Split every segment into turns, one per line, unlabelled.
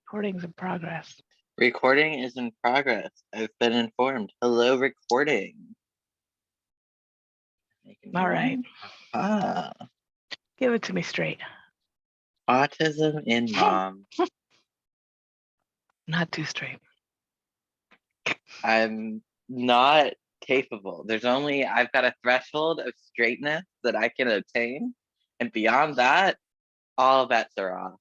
Recording's in progress.
Recording is in progress. I've been informed. Hello, recording.
All right. Give it to me straight.
Autism in mom.
Not too straight.
I'm not capable. I've got a threshold of straightness that I can attain. And beyond that, all bets are off.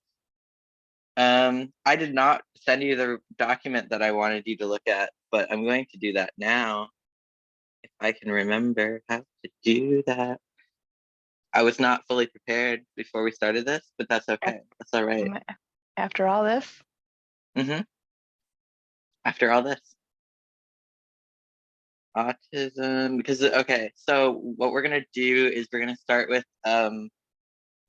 I did not send you the document that I wanted you to look at, but I'm going to do that now. If I can remember how to do that. I was not fully prepared before we started this, but that's okay. That's all right.
After all this?
Mm-hmm. After all this. Autism, because, okay, so what we're going to do is we're going to start with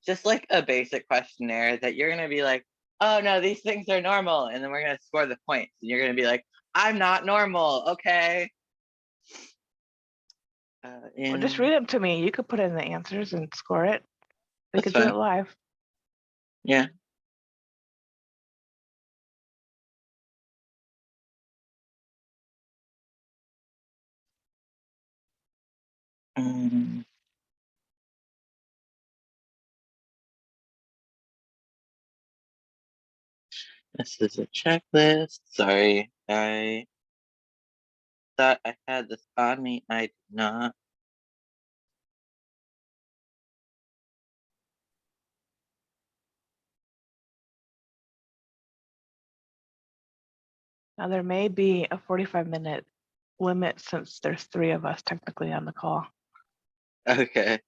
just like a basic questionnaire that you're going to be like, oh no, these things are normal. And then we're going to score the points. And you're going to be like, I'm not normal. Okay.
Well, just read them to me. You could put in the answers and score it. We could do it live.
Yeah. This is a checklist. Sorry, I thought I had this on me. I did not.
Now, there may be a 45-minute limit since there's 3 of us technically on the call.
Okay.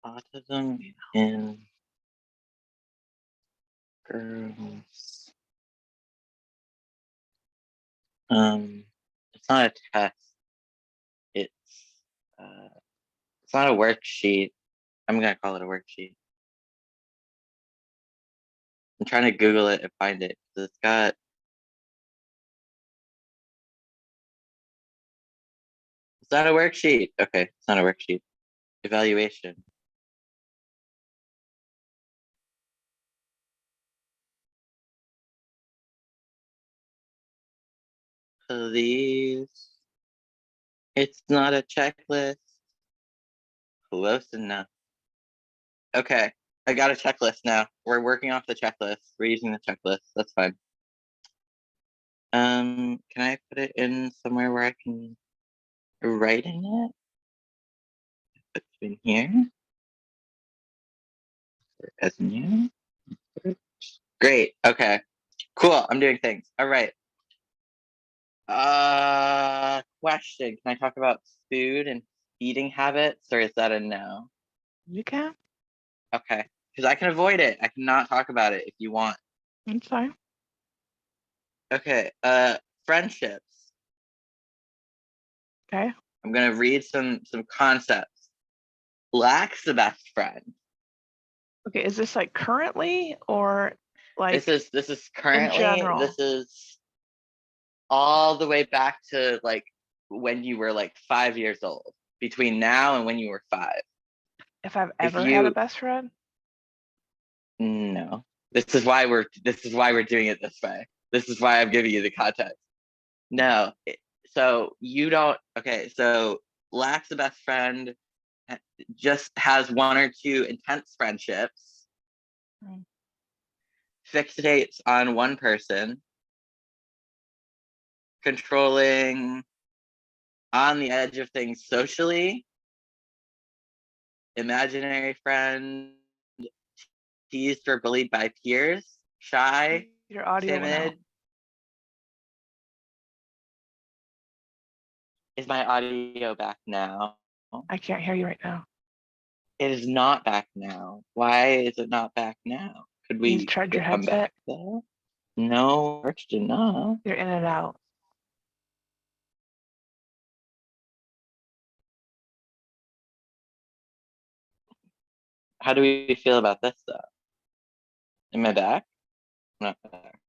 Autism in girls. It's not a test. It's not a worksheet. I'm gonna call it a worksheet. I'm trying to Google it and find it. It's got. It's not a worksheet. Okay, it's not a worksheet. Evaluation. Please. It's not a checklist. Close enough. Okay, I got a checklist now. We're working off the checklist. We're using the checklist. That's fine. Can I put it in somewhere where I can write in it? Put it in here. As new. Great. Okay. Cool. I'm doing things. All right. Question. Can I talk about food and eating habits, or is that a no?
You can.
Okay. Because I can avoid it. I cannot talk about it if you want.
That's fine.
Okay. Friendships.
Okay.
I'm gonna read some concepts. Lacks the best friend.
Okay. Is this like currently or like
This is currently.
in general?
This is all the way back to like when you were like 5 years old. Between now and when you were 5.
If I've ever had a best friend?
No. This is why we're doing it this way. This is why I'm giving you the context. No. So you don't. Okay. So lacks a best friend. Just has 1 or 2 intense friendships. Fixates on one person. Controlling. On the edge of things socially. Imaginary friend. Teased or bullied by peers. Shy.
Your audio
timid. Is my audio back now?
I can't hear you right now.
It is not back now. Why is it not back now? Could we
charge your
come
headset?
back there? No, worked enough.
You're in and out.
How do we feel about this though? Am I back? I'm not back.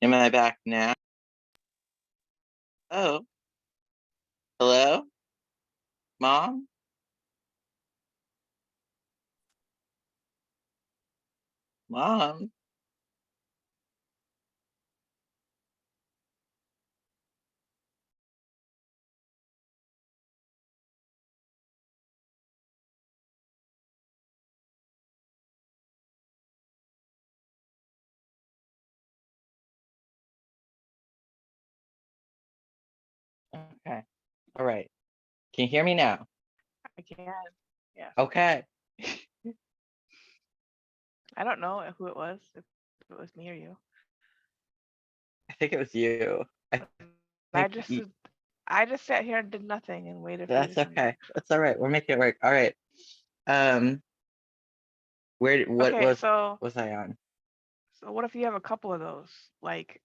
Am I back now? Oh, hello, mom? Mom? Okay. All right. Can you hear me now?
I can. Yes.
Okay.
I don't know who it was, if it was me or you.
I think it was you. I
But I
think
just
you,
I just sat here and did nothing and waited for you to
that's
come
okay.
back.
That's all right. We're making it work. All right. Um, what
Okay, so
was I on?
what if you have a couple of those? Like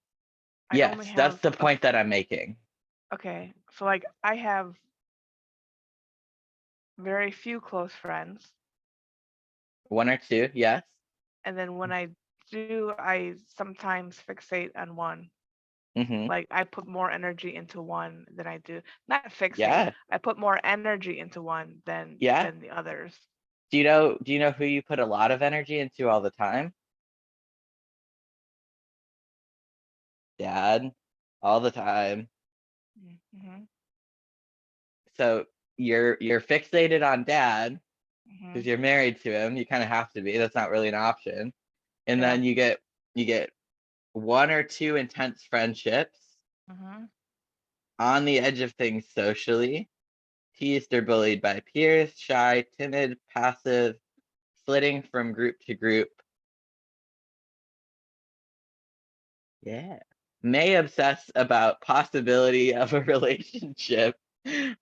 I only
Yes, that's
have
the point that I'm making.
okay, so like I have very few close friends,
One or two, yes.
and then when I do, I sometimes fixate on one.
Mm-hmm.
Like I put more energy into one than I do. Not fixate.
Yeah.
I put more energy into one
Yeah.
than the others.
Do you know who you put a lot of energy into all the time? Dad. All the time.
Mm-hmm.
So you're fixated on dad
Mm-hmm.
because you're married to him. You kind of have to be. That's not really an option. And
Yeah.
then you get one or two intense friendships
Mm-hmm.
on the edge of things socially, teased or bullied by peers, shy, timid, passive, flitting from group to group. Yeah. May obsess about possibility of a relationship,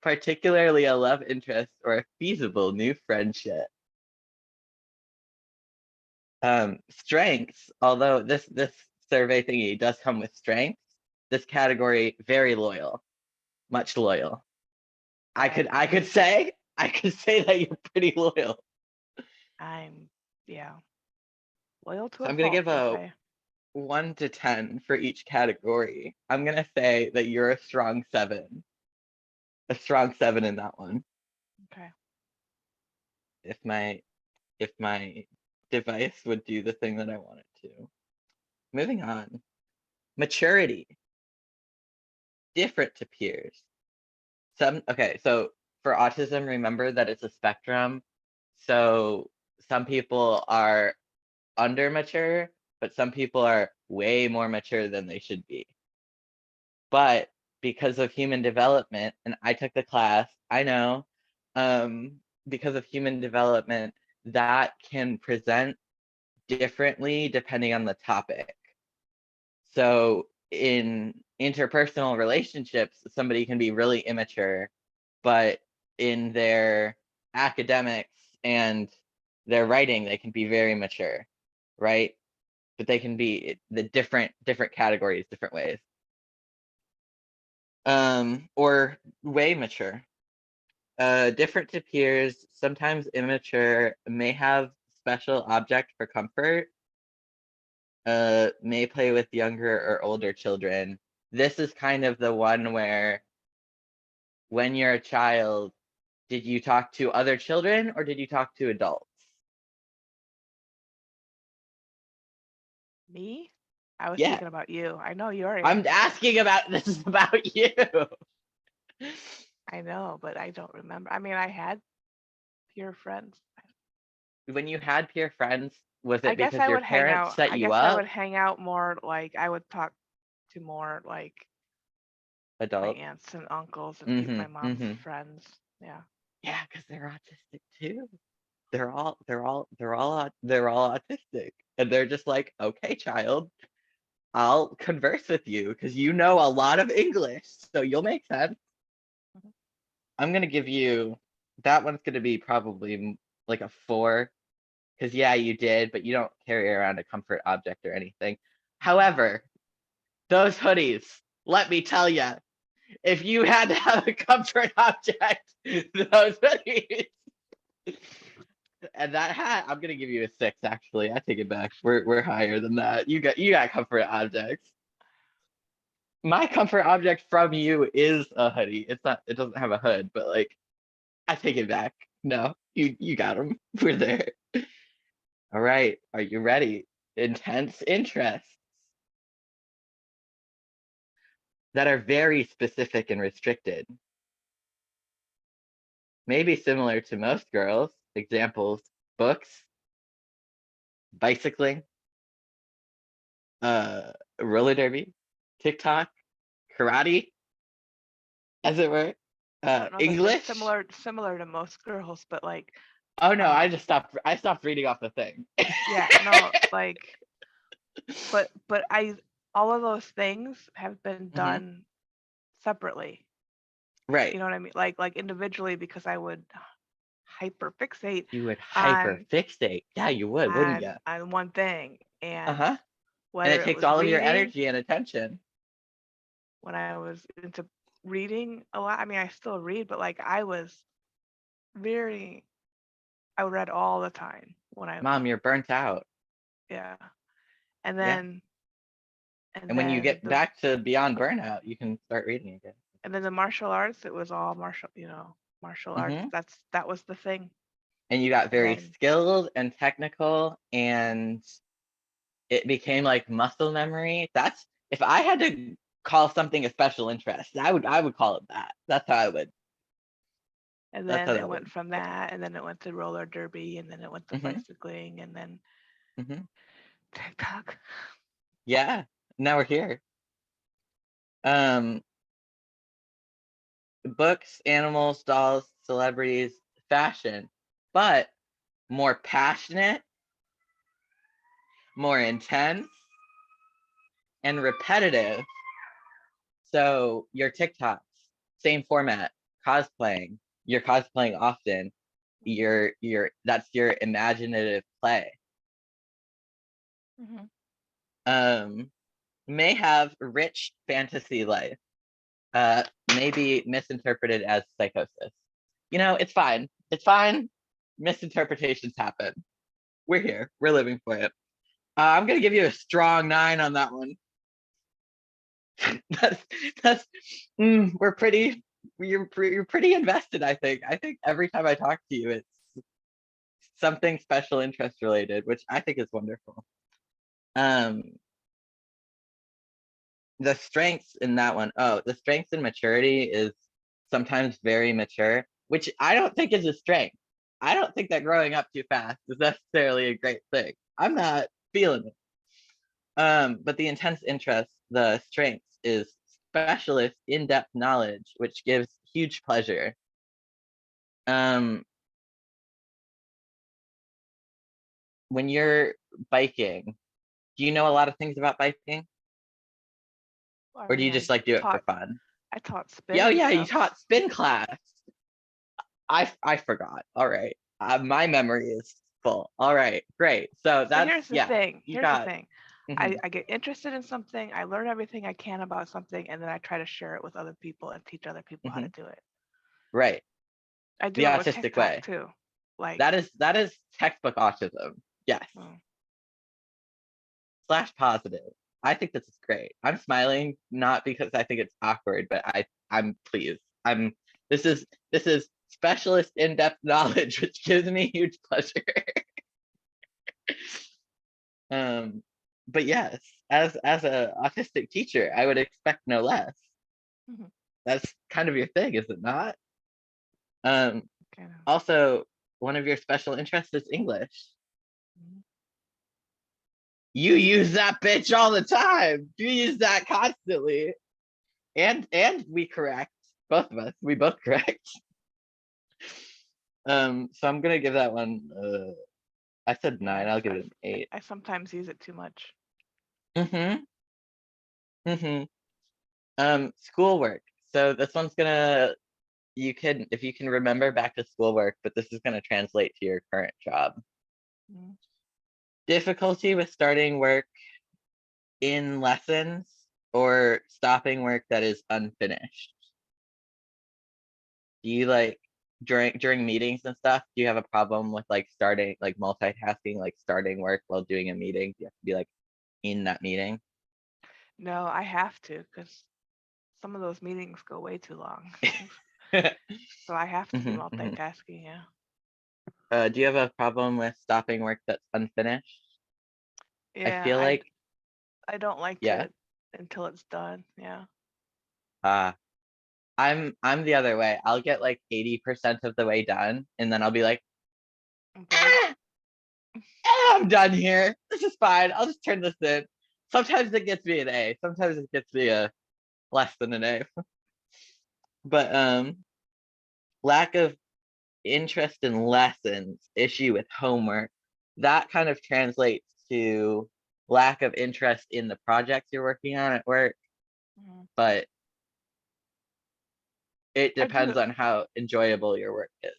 particularly a love interest or a feasible new friendship. Strengths, although this survey thingy does come with strengths, this category very loyal, much loyal. I
Yeah.
could I could say I could say that you're pretty loyal.
I'm yeah. Loyal to
So
a
I'm gonna
fault,
give
they
a
say.
1 to 10 for each category. I'm gonna say that you're a strong seven in that one.
Okay.
If my device would do the thing that I want it to. Moving on. Maturity, different to peers. So for autism, remember that it's a spectrum. So some people are under mature, but some people are way more mature than they should be. But because of human development, and I took the class, I know, because of human development, that can present differently depending on the topic. So in interpersonal relationships, somebody can be really immature, but in their academics and their writing, they can be very mature, right? But they can be the different categories, different ways. Or way mature. Different to peers, sometimes immature, may have special object for comfort, may play with younger or older children. This is kind of the one where when you're a child, did you talk to other children or did you talk to adults?
Me? I was
Yeah,
thinking about you. I know your
I'm
answer.
asking about this is about you.
I know, but I don't remember. I mean, I had peer friends.
When you had peer friends, was
I
it
guess
because
I
your
would hang
parents
out.
set
I
you
guess I would
up?
hang out more like I would talk to more like my
Adults?
aunts and uncles and people,
Mm-hmm.
my mom's
Mm-hmm.
friends. Yeah.
Yeah, because they're autistic too. They're all autistic. And they're just like, okay, child, I'll converse with you because you know a lot of English, so you'll make sense.
Mhm.
I'm gonna give you that one's gonna be probably like a 4 because yeah, you did, but you don't carry around a comfort object or anything. However, those hoodies, let me tell you, if you had to have a comfort object, those hoodies and that hat, I'm gonna give you a 6. Actually, I take it back. We're higher than that. You got comfort objects. my comfort object from you is a hoodie. It's not, it doesn't have a hood, but like I take it back. No, you got them. We're there. All right, are you ready? Intense interests that are very specific and restricted. Maybe similar to most girls. Examples: books, bicycling, uh, roller derby, TikTok, karate, as it were,
I don't know that they're
English.
similar to most girls, but like,
Oh no, I
um,
just stopped. I stopped reading off the thing.
yeah, no, like, but all of those things have been
Mhm.
done separately.
Right.
You know what I mean? Like individually, because I would hyperfixate
You would
on
hyperfixate. Yeah, you would, wouldn't you?
one thing,
Uh
and
huh. And
whether
it
it
takes
was
all of your
reading,
energy and attention.
when I was into reading a lot. I mean, I still read, but like very, I read all the time when I,
Mom, you're burnt out.
yeah. And
Yeah.
then, and
And when you
then
get back to beyond burnout, you can start reading again.
the martial arts, it was all martial arts.
Hmm.
That was the thing.
And you got
And
very
then,
skilled and technical, and it became like muscle memory. That's, if I had to call something a special interest, I would call it that. That's how I would.
and
That's how
then it
that
went
would.
from that, and then it went to roller derby, and then it went to
Hmm.
bicycling, and then
Hmm.
TikTok.
Yeah. Now we're here. Um, books, animals, dolls, celebrities, fashion, but more passionate, more intense, and repetitive. So your TikToks, same format, cosplaying. You're cosplaying often. You're that's your imaginative play.
Mm-hmm.
Um, may have rich fantasy life. May be misinterpreted as psychosis. It's fine. It's fine. Misinterpretations happen. We're here. We're living for it. I'm gonna give you a strong 9 on that one. that's that's we're pretty you're pretty invested, I think. I think every time I talk to you, it's something special interest related, which I think is wonderful. Um, the strengths in that one, oh, the strengths in maturity is sometimes very mature, which I don't think is a strength. I don't think that growing up too fast is necessarily a great thing. I'm not feeling it. But the intense interest, the strengths is specialist in-depth knowledge, which gives huge pleasure. Um, when you're biking, do you know a lot of things about biking,
I
or do
mean,
you just like do it for
taught
fun?
I taught spin
Yeah, oh
and
yeah, you
stuff.
taught spin class. I forgot. All right, my memory is full. All right, great. So
So
that's,
here's the
yeah,
thing.
you got.
I,
Mhm.
I get interested in something, I learn everything I can about something, and then I try to share it with other people and teach other people how to
Mhm.
do it.
Right,
I
the
do it with
autistic
TikTok
way.
too. Like,
That is textbook autism. Yes.
mm,
Slash positive. I think this is great. I'm smiling not because I think it's awkward, but I'm pleased. I'm this is specialist in-depth knowledge, which gives me huge pleasure. um, but yes, as a autistic teacher, I would expect no less.
mhm,
That's kind of your thing, is it not? Um,
kind of.
also, one of your special interests is English.
Mhm.
You use that bitch all the time. You use that constantly. And we correct, both of us. We both correct. So I'm gonna give that one. I said
Yeah,
9. I'll give it an 8.
I sometimes use it too much.
Mm-hmm. Mm-hmm. Schoolwork. So this one's gonna. You can, if you can remember back to schoolwork, but this is gonna translate to your current job.
Mhm.
Difficulty with starting work in lessons or stopping work that is unfinished. Do you like, during meetings and stuff, do you have a problem with like starting, like multitasking, like starting work while doing a meeting? Do you have to be like in that meeting?
No, I have to because some of those meetings go way too long. So I have to be
Mhm, mhm.
multitasking, yeah.
Do you have a problem with stopping work that's unfinished? I
Yeah,
feel like,
I don't like
yeah,
to until it's done, yeah.
uh, I'm the other way. I'll get like 80% of the way done, and then I'll be like,
I'm bored.
"Ah, I'm done here. This is fine. I'll just turn this in." Sometimes it gets me an A. Sometimes it gets me a less than an A. But lack of interest in lessons, issue with homework, that kind of translates to lack of interest in the projects you're working on at work,
Mhm.
but it
I do,
depends on how enjoyable your work is.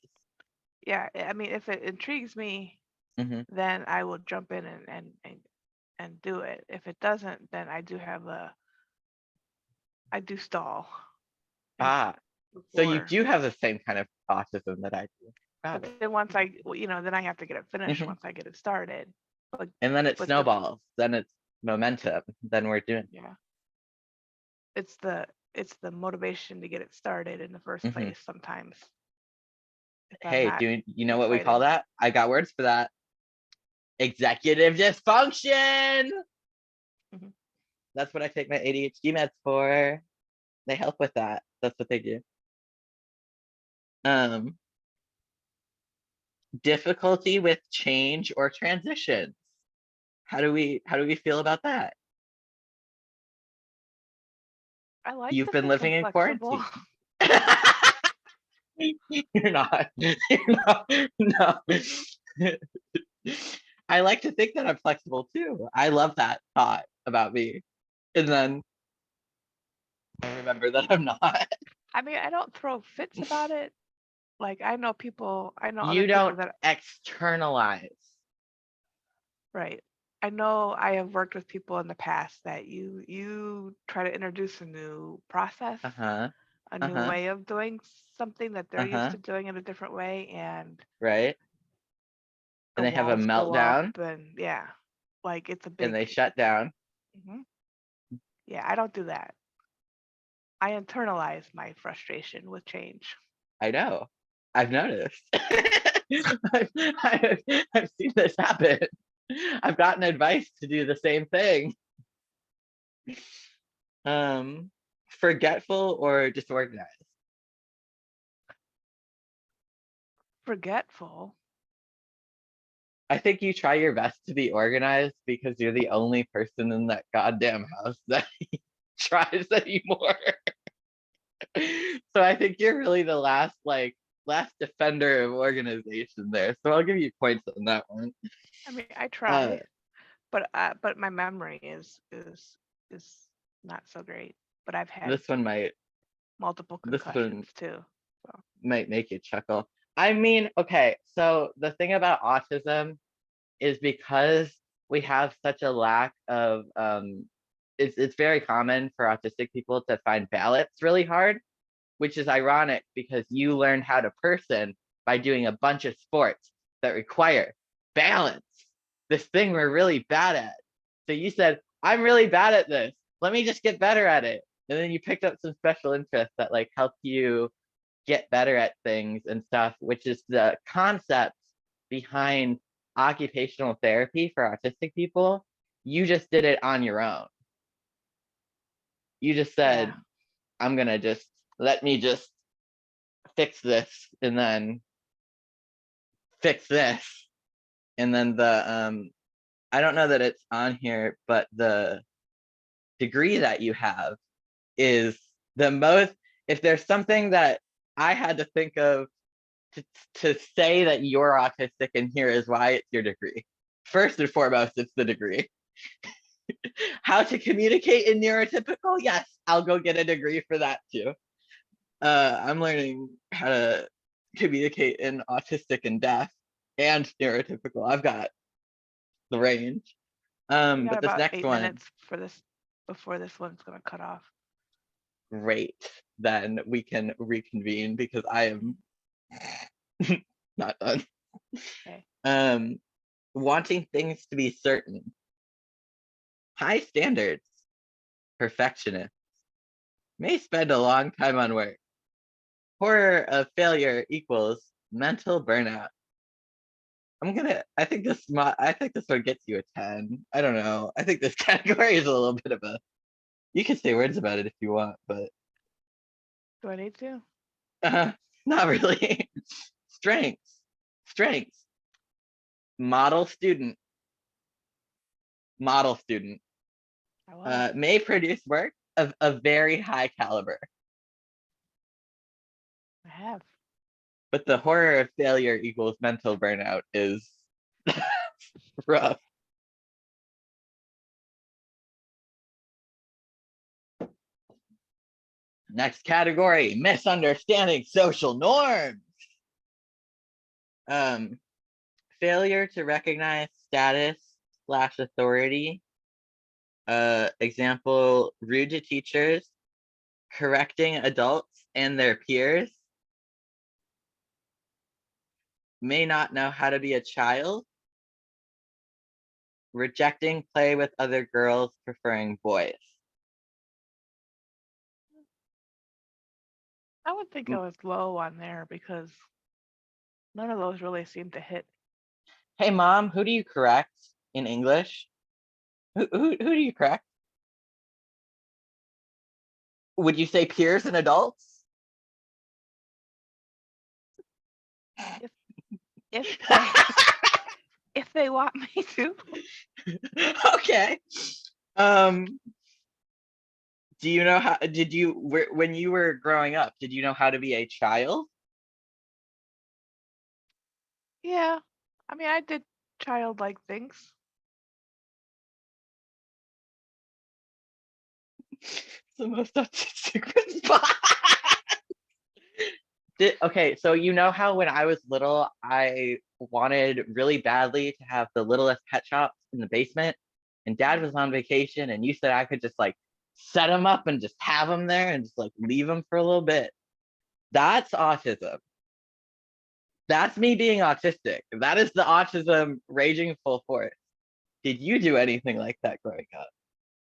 yeah, I mean, if it intrigues me,
Hmm.
then I will jump in and do it. If it doesn't, then I do stall and
Ah, so you
before.
do have the same kind of autism that I do.
But
Got it.
then once then I have to get it finished
Hmm.
once I get it started. But
And then it
but the
snowballs. Then it's momentum. Then we're doing.
yeah, it's the motivation to get it started in the first
Hmm.
place sometimes. If I'm
Hey,
not
do you know what we call
excited.
that? I got words for that. Executive dysfunction.
Mhm.
That's what I take my ADHD meds for. They help with that. That's what they do. Um, difficulty with change or transitions. How do we feel about that?
I like
You've
to
been
think I'm
living in
flexible.
quarantine. You're not. You're not. No. I like to think that I'm flexible too. I love that thought about me. And then I remember that I'm not.
I mean, I don't throw fits about it. Like I know other
You
people
don't
that
externalize.
right. I know I have worked with people in the past that you try to introduce a new process,
Uh-huh.
a new
Uh-huh.
way of doing something that they're used
Uh-huh.
to doing it a different way, and
Right?
the
And they have a
walls go up,
meltdown
and yeah, like it's a
and
big.
they shut down.
Mhm. Yeah, I don't do that. I internalize my frustration with change.
I know. I've noticed. I've seen this happen. I've gotten advice to do the same thing. Um, forgetful or disorganized.
Forgetful.
I think you try your best to be organized because you're the only person in that goddamn house that tries anymore. So I think you're really the last defender of organization there. So I'll give you points on that one.
I mean, I
Uh,
try, but my memory is not so great. But I've had
this one might
multiple
this one
concussions too. So
might make you chuckle. I mean, okay, so the thing about autism is because we have such a lack of it's very common for autistic people to find balance really hard, which is ironic because you learn how to person by doing a bunch of sports that require balance. This thing we're really bad at. So you said, I'm really bad at this. Let me just get better at it. And then you picked up some special interests that like help you get better at things and stuff, which is the concept behind occupational therapy for autistic people. You just did it on your own. You just
yeah,
said, I'm gonna just let me just fix this and then fix this. And then I don't know that it's on here, but the degree that you have is the most, if there's something that I had to think of to, to say that you're autistic and here is why, it's your degree. First and foremost, it's the degree. How to communicate in neurotypical? Yes, I'll go get a degree for that too. I'm learning how to communicate in autistic and deaf and neurotypical. I've got the range.
we got
But this
about
next
8 minutes
one,
for this before this one's gonna cut off.
great. Then we can reconvene because I
Mhm.
am not done.
Okay.
Um, wanting things to be certain, high standards, perfectionist, May spend a long time on work. Horror of failure equals mental burnout. I think this one gets you a 10. I don't know. I think this category is a little bit of a, you can say words about it if you want, but
Do I need to?
uh, not really. Strengths. Strengths. Model student. Model student.
I was.
May produce work of a very high caliber.
I have.
But the horror of failure equals mental burnout is rough. Next category, misunderstanding social norms. Um, Failure to recognize status slash authority. Example, rude to teachers, correcting adults and their peers, may not know how to be a child, rejecting play with other girls, preferring boys.
I would think I was low on there because none of those really seem to hit.
Hey mom, who do you correct in English? Who do you correct? Would you say peers and adults?
If if they if they want me to.
Okay. Um, do you know how, when you were growing up, did you know how to be a child?
Yeah. I mean, I did childlike things.
It's the most autistic response. Okay, so you know how when I was little, I wanted really badly to have the littlest pet shops in the basement, and dad
Mhm.
was on vacation, and you said I could just like set them up and just have them there and just like leave them for a little bit. That's autism. That's me being autistic. That is the autism raging full force. Did you do anything like that growing up?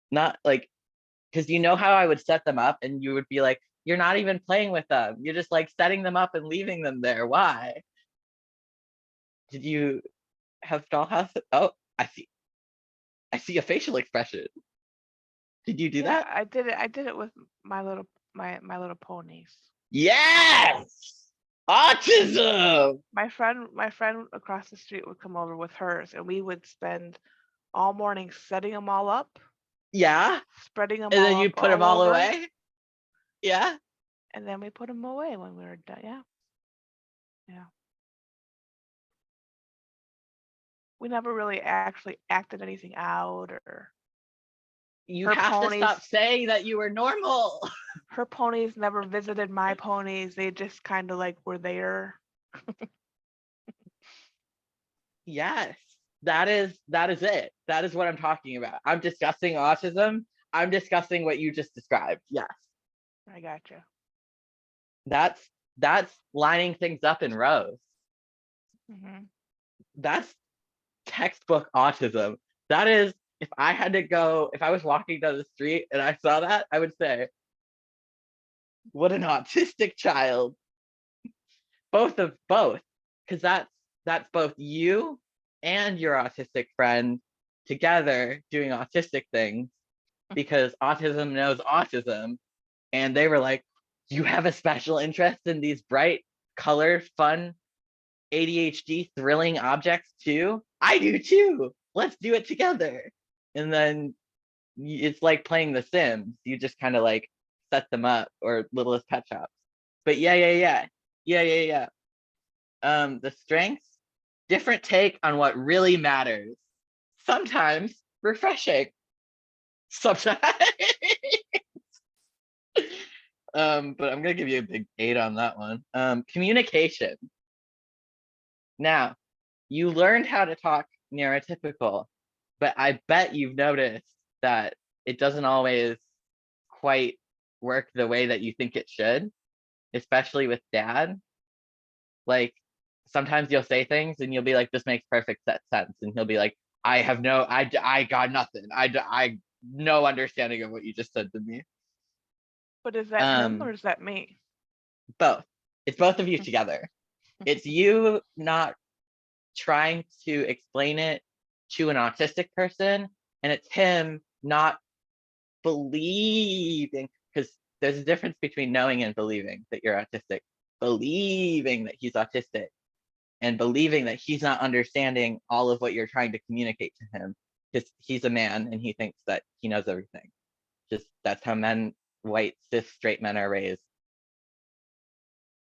Not like, because you know how I would set them up and you would be like, you're not even playing with them. You're just like setting them up and leaving them there. Why? Did you have dollhouse? Oh, I see. I see a facial expression. Did you do
Yeah,
that?
I did it. I did it with my little ponies.
Yes! Autism!
My friend across the street would come over with hers, and we would spend all morning setting them all up,
Yeah.
spreading them
And
all
then you
up
put them
all
all
over,
away? Yeah.
and then we put them away when we were done. Yeah, yeah. We never really actually acted anything out, or
You
her
have to stop
ponies.
saying that you were normal.
Her ponies never visited my ponies. They just kind of like were there.
Yes. That is it. That is what I'm talking about. I'm discussing autism. I'm discussing what you just described. Yes.
I gotcha.
That's that's lining things up in rows.
Hmm.
That's textbook autism. That is, if I was walking down the street and I saw that, I would say, what an autistic child. Both. Because that's both you and your autistic friend together doing autistic things because autism knows autism. And they were like, you have a special interest in these bright, color, fun, ADHD thrilling objects too? I do too. Let's do it together. And then it's like playing The Sims. You just kind of like set them up or Littlest Pet Shops. But yeah. The strengths, different take on what really matters. Sometimes refreshing. Sometimes. But I'm gonna give you a big 8 on that one. Communication. Now, you learned how to talk neurotypical, but I bet you've noticed that it doesn't always quite work the way that you think it should, especially with dad. Like sometimes you'll say things and you'll be like, this makes perfect sense. And he'll be like, I got nothing. I no understanding of what you just said to me.
But is that him or
Um,
is that me?
both. It's both of you together. It's you not trying to explain it to an autistic person, and it's him not believing, because there's a difference between knowing and believing that you're autistic. Believing that he's autistic and believing that he's not understanding all of what you're trying to communicate to him, because he's a man and he thinks that he knows everything. Just that's how men, white, cis, straight men are raised.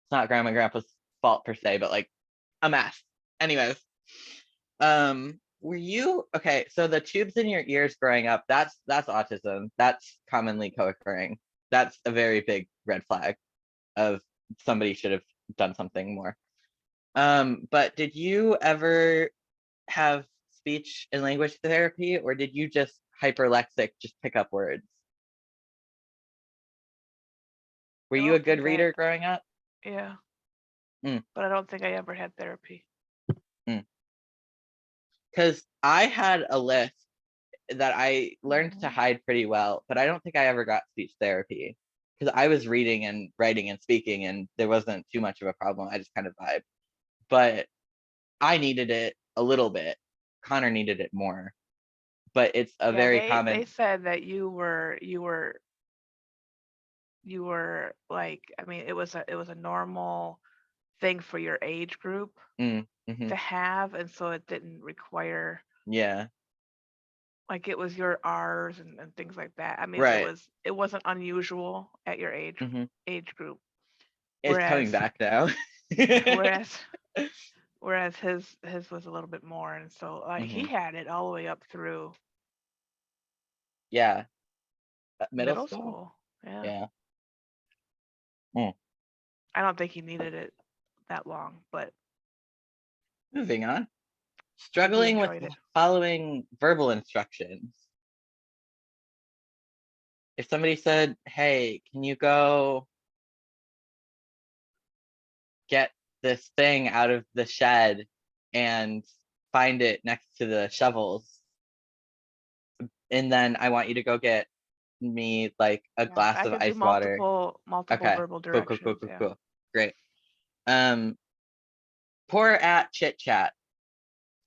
It's not grandma and grandpa's fault per se, but like a mess. Anyways, were you okay? So the tubes in your ears growing up, that's autism. That's commonly co-occurring. That's a very big red flag of somebody should have done something more. But did you ever have speech and language therapy, or did you just hyperlexic, just pick up words? Were
I
you a
don't
good
think I,
reader growing up?
yeah,
Mm,
but I don't think I ever had therapy.
mm. Because I had a list that I learned to
Hmm.
hide pretty well, but I don't think I ever got speech therapy because I was reading and writing and speaking, and there wasn't too much of a problem. I just kind of vibe, but I needed it a little bit. Connor needed it more, but it's a
Yeah,
very
they
common.
said that you were like, I mean, it was a normal thing for your age group
Mm-hmm,
to have, and so it didn't require,
yeah,
like, it was your R's and things like that. I mean, it
right.
was it wasn't unusual at your
Mm-hmm.
age group.
It's
Whereas
coming back now.
whereas whereas his was a little bit more, and so like
Hmm.
he had it all the way up through
Yeah, middle
middle
school.
school. Yeah.
Yeah. Mm.
I don't think he needed it that long, but
Moving on.
I think he
Struggling with
enjoyed it.
following verbal instructions. If somebody said, "Hey, can you go get this thing out of the shed and find it next to the shovels, and then I want you to go get me like a
Yeah,
glass
I
of
could do
ice water."
multiple
Okay,
verbal
cool, cool, cool,
directions.
cool,
Yeah.
cool. Great. Um, Poor at chit chat.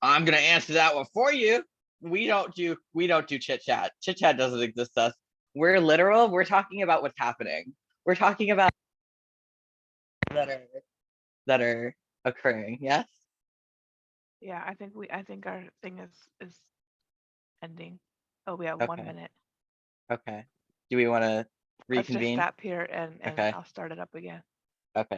I'm gonna answer that one for you. We don't do chit chat. Chit chat doesn't exist to us. We're literal. We're talking about what's happening. We're talking about that are that are occurring. Yes.
Yeah, I think our thing is ending. Oh, we have one
Okay.
minute.
Okay. Do we want to
Let's just
reconvene?
stop here and
Okay.
I'll start it up again.
Okay.